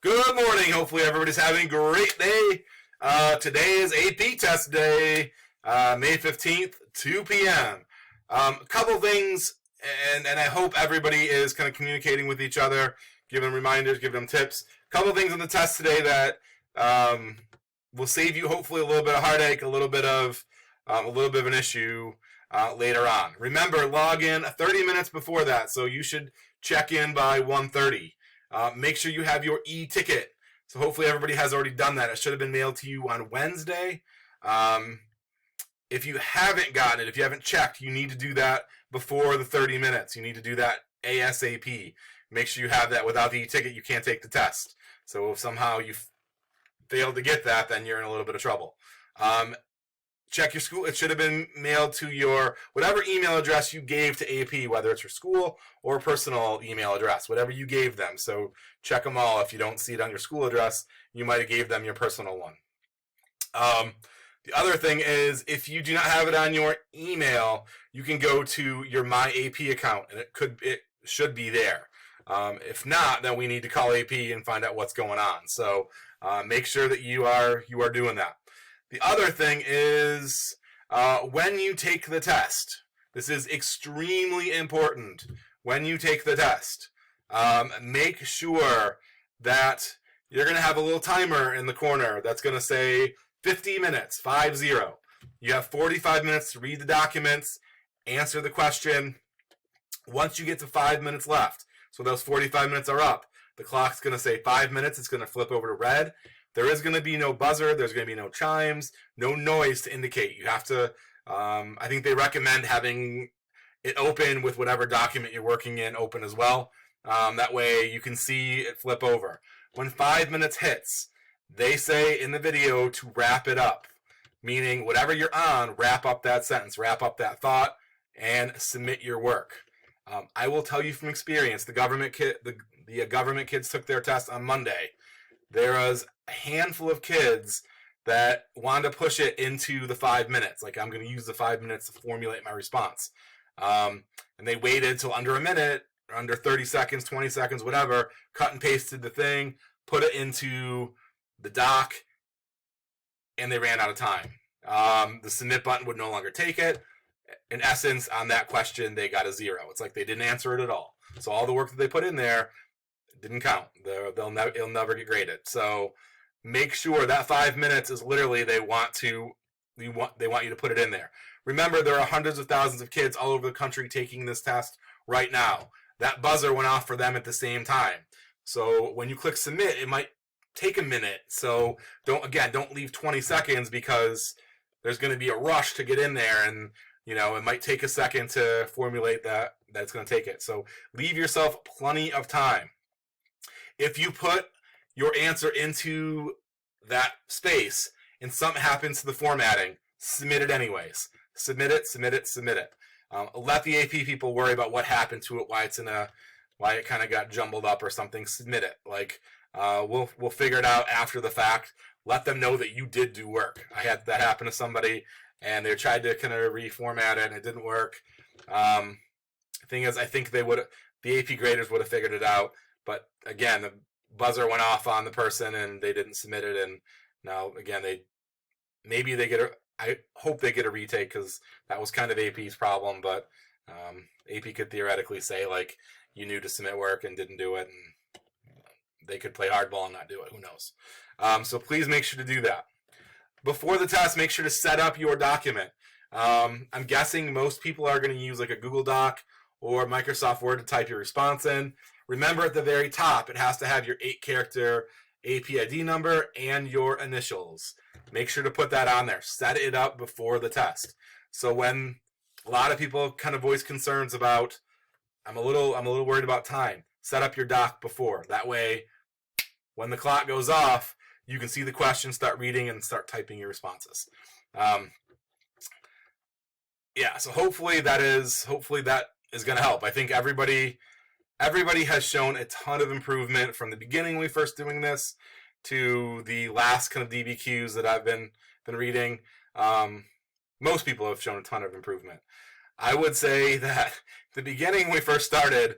Good morning. Hopefully everybody's having a great day. Today is AP test day, May 15th, 2 p.m. A couple things, and I hope everybody is kind of communicating with each other, giving them reminders, giving them tips. A couple things on the test today that will save you hopefully a little bit of heartache, a little bit of an issue later on. Remember, log in 30 minutes before that, so you should check in by 1:30. Make sure you have your e-ticket. So hopefully everybody has already done that. It should have been mailed to you on Wednesday. If you haven't gotten it, if you haven't checked, you need to do that before the 30 minutes. You need to do that ASAP. Make sure you have that. Without the e-ticket, you can't take the test. So if somehow you failed to get that, then you're in a little bit of trouble. Check your school. It should have been mailed to your whatever email address you gave to AP, whether it's your school or personal email address, whatever you gave them. So check them all. If you don't see it on your school address, you might have gave them your personal one. The other thing is, if you do not have it on your email, you can go to your My AP account, and it should be there. If not, then we need to call AP and find out what's going on. So make sure that you are doing that. The other thing is when you take the test. This is extremely important. When you take the test, make sure that you're going to have a little timer in the corner that's going to say 50 minutes, 50. You have 45 minutes to read the documents, answer the question. Once you get to 5 minutes left, so those 45 minutes are up, the clock's going to say 5 minutes. It's going to flip over to red. There is going to be no buzzer. There's going to be no chimes, no noise to indicate. You have to, I think they recommend having it open with whatever document you're working in open as well. That way you can see it flip over. When 5 minutes hits, they say in the video to wrap it up, meaning whatever you're on, wrap up that sentence, wrap up that thought, and submit your work. I will tell you from experience, the government kids took their test on Monday. There was a handful of kids that wanted to push it into the 5 minutes. Like, I'm going to use the 5 minutes to formulate my response. And they waited till under a minute, under 30 seconds, 20 seconds, whatever, cut and pasted the thing, put it into the doc, and they ran out of time. The submit button would no longer take it. In essence, on that question, they got a 0. It's like they didn't answer it at all. So all the work that they put in there didn't count. It'll never get graded. So make sure that 5 minutes is literally they want you to put it in there. Remember, there are hundreds of thousands of kids all over the country taking this test right now. That buzzer went off for them at the same time. So when you click submit, it might take a minute. So don't leave 20 seconds because there's going to be a rush to get in there, and it might take a second to formulate that's going to take it. So leave yourself plenty of time. If you put your answer into that space and something happens to the formatting, submit it anyways. Submit it. Let the AP people worry about what happened to it, why it kind of got jumbled up or something. Submit it. Like, we'll figure it out after the fact. Let them know that you did do work. I had that happen to somebody, and they tried to kind of reformat it, and it didn't work. The thing is, I think the AP graders would have figured it out. But again, the buzzer went off on the person and they didn't submit it. And now, again, I hope they get a retake, because that was kind of AP's problem. But AP could theoretically say, like, you knew to submit work and didn't do it. And they could play hardball and not do it. Who knows? So please make sure to do that. Before the test, make sure to set up your document. I'm guessing most people are going to use like a Google Doc or Microsoft Word to type your response in. Remember, at the very top, it has to have your 8-character AP ID number and your initials. Make sure to put that on there. Set it up before the test. So when a lot of people kind of voice concerns about, I'm a little worried about time, set up your doc before. That way, when the clock goes off, you can see the question, start reading, and start typing your responses. So hopefully that is going to help. I think everybody has shown a ton of improvement from the beginning when we first doing this to the last kind of DBQs that I've been reading. Most people have shown a ton of improvement. I would say that the beginning when we first started,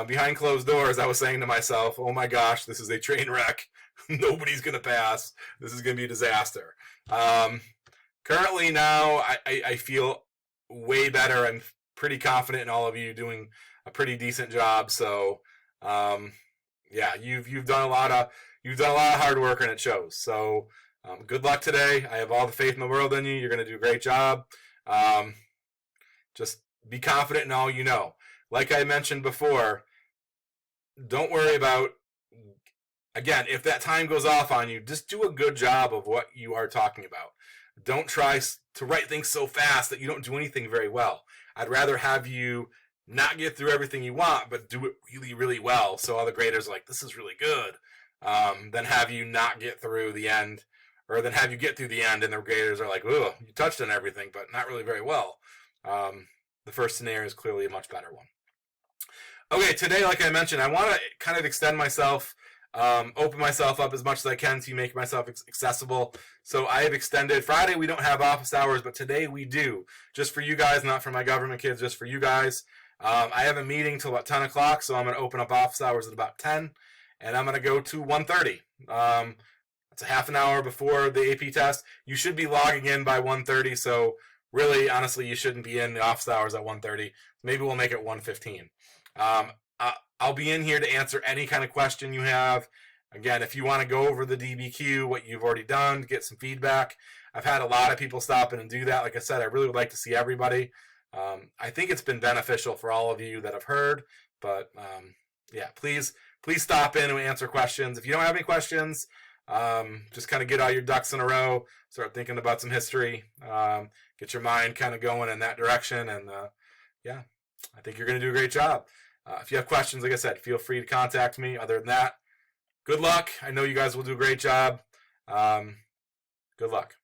behind closed doors, I was saying to myself, oh my gosh, this is a train wreck. Nobody's going to pass. This is going to be a disaster. Currently now, I feel way better. I'm pretty confident in all of you doing a pretty decent job. So, yeah, you've done a lot of hard work, and it shows. So, good luck today. I have all the faith in the world in you. You're going to do a great job. Just be confident in all you know. Like I mentioned before, don't worry about, again, if that time goes off on you, just do a good job of what you are talking about. Don't try to write things so fast that you don't do anything very well. I'd rather have you not get through everything you want, but do it really, really well, so all the graders are like, this is really good, than have you not get through the end, or then have you get through the end and the graders are like, oh, you touched on everything, but not really very well. The first scenario is clearly a much better one. Okay, today, like I mentioned, I want to kind of extend myself, open myself up as much as I can to make myself accessible. So I have extended. Friday we don't have office hours, but today we do. Just for you guys, not for my government kids, just for you guys. I have a meeting till about 10 o'clock, so I'm going to open up office hours at about 10, and I'm going to go to 1:30. It's a half an hour before the AP test. You should be logging in by 1:30, so really, honestly, you shouldn't be in the office hours at 1:30. Maybe we'll make it 1:15. I'll be in here to answer any kind of question you have. Again, if you want to go over the DBQ, what you've already done, get some feedback. I've had a lot of people stop in and do that. Like I said, I really would like to see everybody. I think it's been beneficial for all of you that have heard. But yeah, please stop in and answer questions. If you don't have any questions, just kind of get all your ducks in a row. Start thinking about some history. Get your mind kind of going in that direction. And yeah, I think you're going to do a great job. If you have questions, like I said, feel free to contact me. Other than that, good luck. I know you guys will do a great job. Good luck.